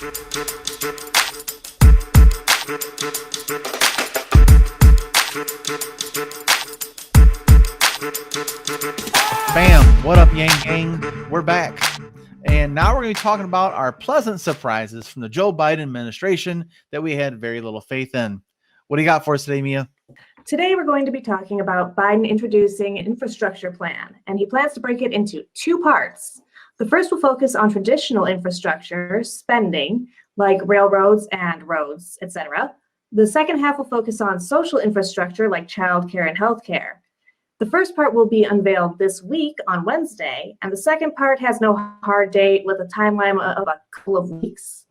Bam! What up, Yang Gang? We're back. And now we're going to be talking about our pleasant surprises from the Joe Biden administration that we had very little faith in. What do you got for us today, Mia? Today, we're going to be talking about Biden introducing an infrastructure plan, and he plans to break it into two parts. The first will focus on traditional infrastructure spending, like railroads and roads, etc. The second half will focus on social infrastructure, like childcare and healthcare. The first part will be unveiled this week on Wednesday, and the second part has no hard date with a timeline of a couple of weeks.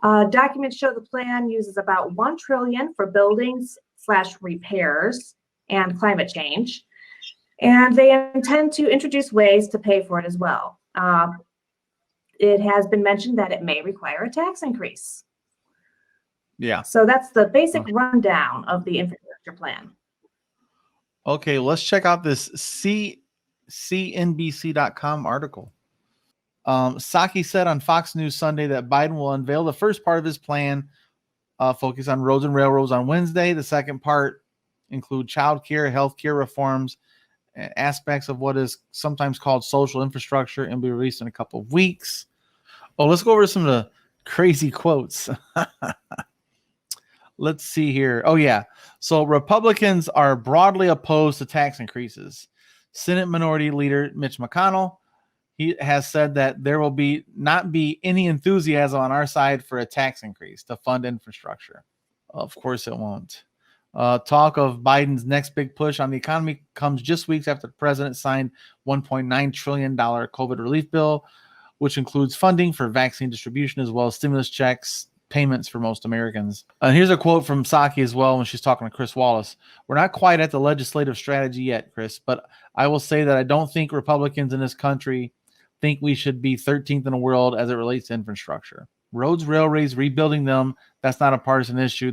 Documents show the plan uses about $1 trillion for buildings/repairs and climate change, and they intend to introduce ways to pay for it as well. It has been mentioned that it may require a tax increase. Yeah. So that's the basic rundown of the infrastructure plan. Okay, let's check out this CNBC.com article. Psaki said on Fox News Sunday that Biden will unveil the first part of his plan, focus on roads and railroads on Wednesday. The second part include childcare, healthcare reforms, and aspects of what is sometimes called social infrastructure, and be released in a couple of weeks. Oh, let's go over some of the crazy quotes. Let's see here. Oh, yeah. So Republicans are broadly opposed to tax increases. Senate Minority Leader Mitch McConnell, he has said that there will not be any enthusiasm on our side for a tax increase to fund infrastructure. Of course it won't. Talk of Biden's next big push on the economy comes just weeks after the president signed $1.9 trillion COVID relief bill, which includes funding for vaccine distribution as well as stimulus checks, payments for most Americans. Here's a quote from Psaki as well when she's talking to Chris Wallace. We're not quite at the legislative strategy yet, Chris, but I will say that I don't think Republicans in this country think we should be 13th in the world as it relates to infrastructure. Roads, railways, rebuilding them, that's not a partisan issue.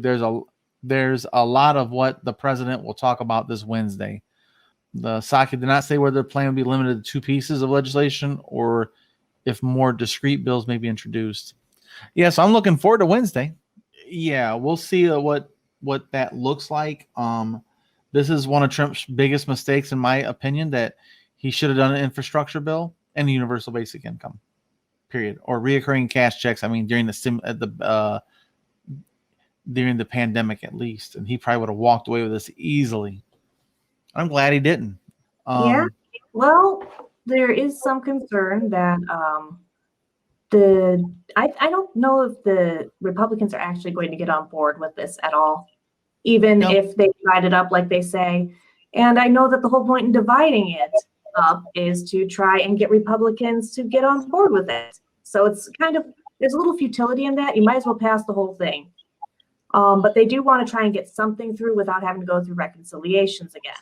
There's a lot of what the president will talk about this Wednesday. The Psaki did not say whether the plan will be limited to two pieces of legislation or if more discrete bills may be introduced. Yeah, so I'm looking forward to Wednesday. Yeah, we'll see what that looks like. This is one of Trump's biggest mistakes, in my opinion, that he should have done an infrastructure bill and a universal basic income, period, or reoccurring cash checks. I mean, during the pandemic at least, and he probably would have walked away with this easily. I'm glad he didn't. Yeah, well, there is some concern that I don't know if the Republicans are actually going to get on board with this at all, even if they divide it up like they say. And I know that the whole point in dividing it up is to try and get Republicans to get on board with it. So it's kind of, there's a little futility in that. You might as well pass the whole thing. But they do want to try and get something through without having to go through reconciliations again.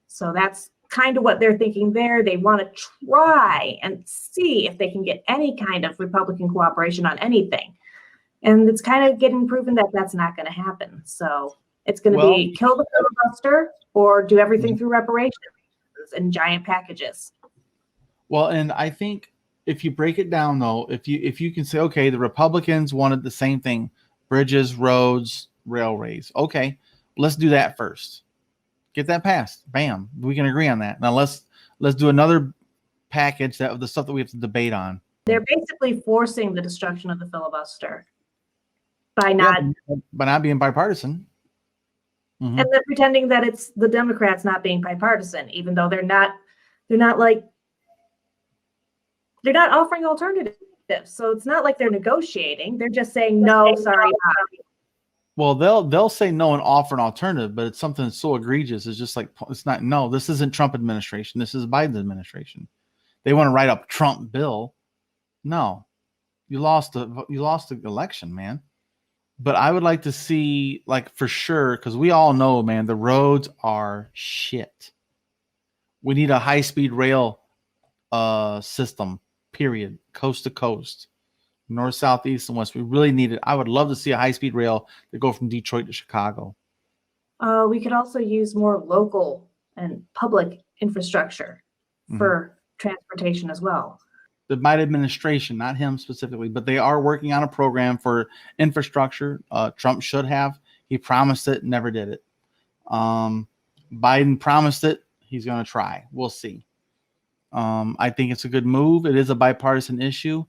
So that's kind of what they're thinking there. They want to try and see if they can get any kind of Republican cooperation on anything. And it's kind of getting proven that that's not going to happen. So it's going to be kill the filibuster or do everything through reparations and giant packages. Well, and I think if you break it down, though, if you can say, okay, the Republicans wanted the same thing, bridges, roads, railways. Okay, let's do that first. Get that passed. Bam. We can agree on that. Now let's do another package of the stuff that we have to debate on. They're basically forcing the destruction of the filibuster by not being bipartisan. Mm-hmm. And they're pretending that it's the Democrats not being bipartisan, even though they're not offering alternatives. So it's not like they're negotiating. They're just saying no, sorry. Well, they'll say no and offer an alternative, but it's something that's so egregious. It's just like, it's not, no, this isn't Trump administration. This is Biden administration. They want to write up Trump bill. No, you lost the election, man. But I would like to see, like, for sure, because we all know, man, the roads are shit. We need a high-speed rail system, period, coast to coast. North, south, east, and west. We really need it. I would love to see a high-speed rail that go from Detroit to Chicago. We could also use more local and public infrastructure for transportation as well. the Biden administration, not him specifically, but they are working on a program for infrastructure. Trump should have. He promised it, never did it. Biden promised it. He's going to try. We'll see. I think it's a good move. It is a bipartisan issue.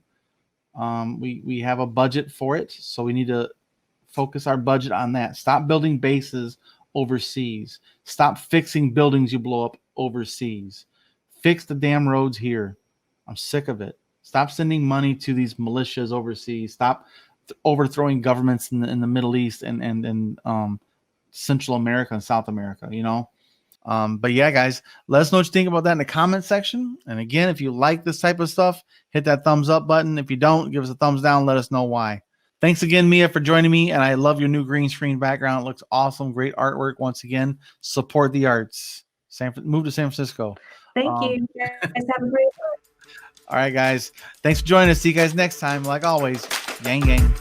We have a budget for it, so we need to focus our budget on that. Stop building bases overseas. Stop fixing buildings you blow up overseas. Fix the damn roads here. I'm sick of it. Stop sending money to these militias overseas. Stop overthrowing governments in the Middle East and Central America and South America, you know? But yeah, guys, let us know what you think about that in the comment section. And again, if you like this type of stuff, hit that thumbs up button. If you don't, give us a thumbs down. Let us know why. Thanks again, Mia, for joining me. And I love your new green screen background. It looks awesome. Great artwork. Once again, support the arts. Move to San Francisco. Thank you. You guys have a great time. All right, guys. Thanks for joining us. See you guys next time. Like always, gang, gang.